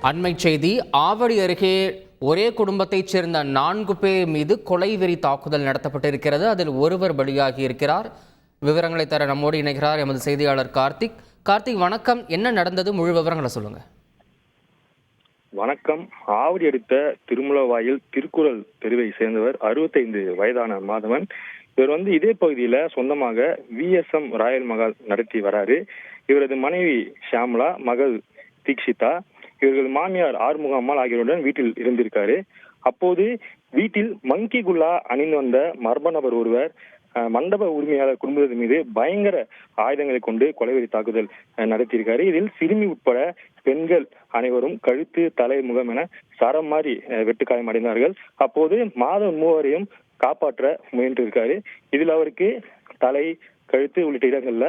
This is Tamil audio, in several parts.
அண்மை செய்தி, ஆவடி அருகே ஒரே குடும்பத்தைச் சேர்ந்த 4 பேர் மீது கொலைவெறி தாக்குதல் நடத்தப்பட்டிருக்கிறது. அதில் ஒருவர் பலியாகி இருக்கிறார். விவரங்களை தர நம்மோடு இணைகிறார் எமது செய்தியாளர் கார்த்திக். கார்த்திக், வணக்கம். என்ன நடந்தது, முழு விவரங்களை சொல்லுங்க. வணக்கம். ஆவடி அடுத்த திருமுலவாயில் திருக்குறள் தெருவை சேர்ந்தவர் 65 வயதான மாதவன். இவர் இதே பகுதியில சொந்தமாக VSM ராயல் மகால் நடத்தி வராரு. இவரது மனைவி ஷியாமலா, மகள் தீக்ஷிதா, இவர்கள் மாமியார் ஆறுமுகம்மாள் ஆகியோருடன் வீட்டில் இருந்திருக்காரு. அப்போது வீட்டில் மங்கி குல்லா அணிந்து வந்த மர்ம நபர் ஒருவர் மண்டப உரிமையாளர் குடும்பத்தின் மீது பயங்கர ஆயுதங்களை கொண்டு கொலைவெறி தாக்குதல் நடத்தியிருக்காரு. இதில் சிறுமி உட்பட பெண்கள் அனைவரும் கழுத்து, தலை, முகம் என சரம் மாறி வெட்டுக்காயம் அடைந்தார்கள். அப்போது மாதவன் மூவரையும் காப்பாற்ற முயன்றிருக்காரு. இதில் அவருக்கு தலை, கழுத்து உள்ளிட்ட இடங்கள்ல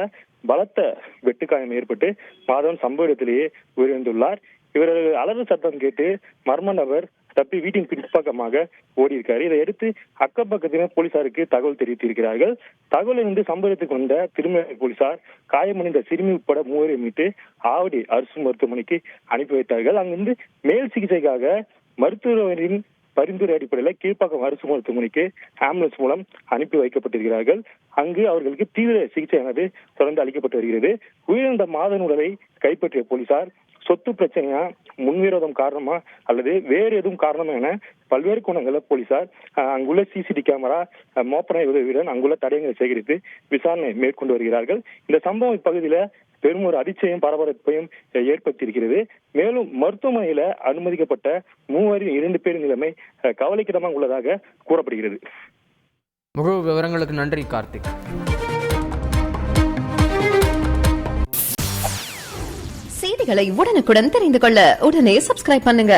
பலத்த வெட்டுக்காயம் ஏற்பட்டு மாதவன் சம்பவ இடத்திலேயே உயிரிழந்துள்ளார். இவரது அலறு சத்தம் கேட்டு மர்ம நபர் தப்பி வீட்டின் பின்பக்கமாக ஓடி இருக்காரு. இதையடுத்து அக்கப்பக்கத்தினர் போலீசாருக்கு தகவல் தெரிவித்திருக்கிறார்கள். தகவலிருந்து சம்பவத்துக்கு வந்த திருமலை போலீசார் காயமடைந்த சிறுமி உட்பட 3 மீட்டு ஆவடி அரசு மருத்துவமனைக்கு அனுப்பி வைத்தார்கள். அங்கிருந்து மேல் சிகிச்சைக்காக மருத்துவரின் பரிந்துரை அடிப்படையில் கீழ்ப்பாக்கம் அரசு மருத்துவமனைக்கு ஆம்புலன்ஸ் மூலம் அனுப்பி வைக்கப்பட்டிருக்கிறார்கள். அங்கு அவர்களுக்கு தீவிர சிகிச்சையானது தொடர்ந்து அளிக்கப்பட்டு வருகிறது. உயிரிழந்த மாதவன் உடலை கைப்பற்றிய போலீசார் சொத்து பிரச்சனையா, முன்விரோதம் காரணமா அல்லது வேறு எதுவும் காரணமா என பல்வேறு கோணங்கள போலீசார் அங்குள்ள CCTV கேமரா, மோப்பனை உதவியுடன் அங்குள்ள தடயங்களை சேகரித்து விசாரணை மேற்கொண்டு வருகிறார்கள். இந்த சம்பவம் இப்பகுதியில பெரும் ஒரு அதிர்ச்சியையும் பரபரப்பையும் ஏற்படுத்தியிருக்கிறது. மேலும் மருத்துவமனையில அனுமதிக்கப்பட்ட 2 பேரின் நிலைமை கவலைக்கிடமாக உள்ளதாக கூறப்படுகிறது. முழு விவரங்களுக்கு நன்றி கார்த்திக். செய்திகளை உடனுக்குடன் தெரிந்து கொள்ள உடனே சப்ஸ்கிரைப் பண்ணுங்க.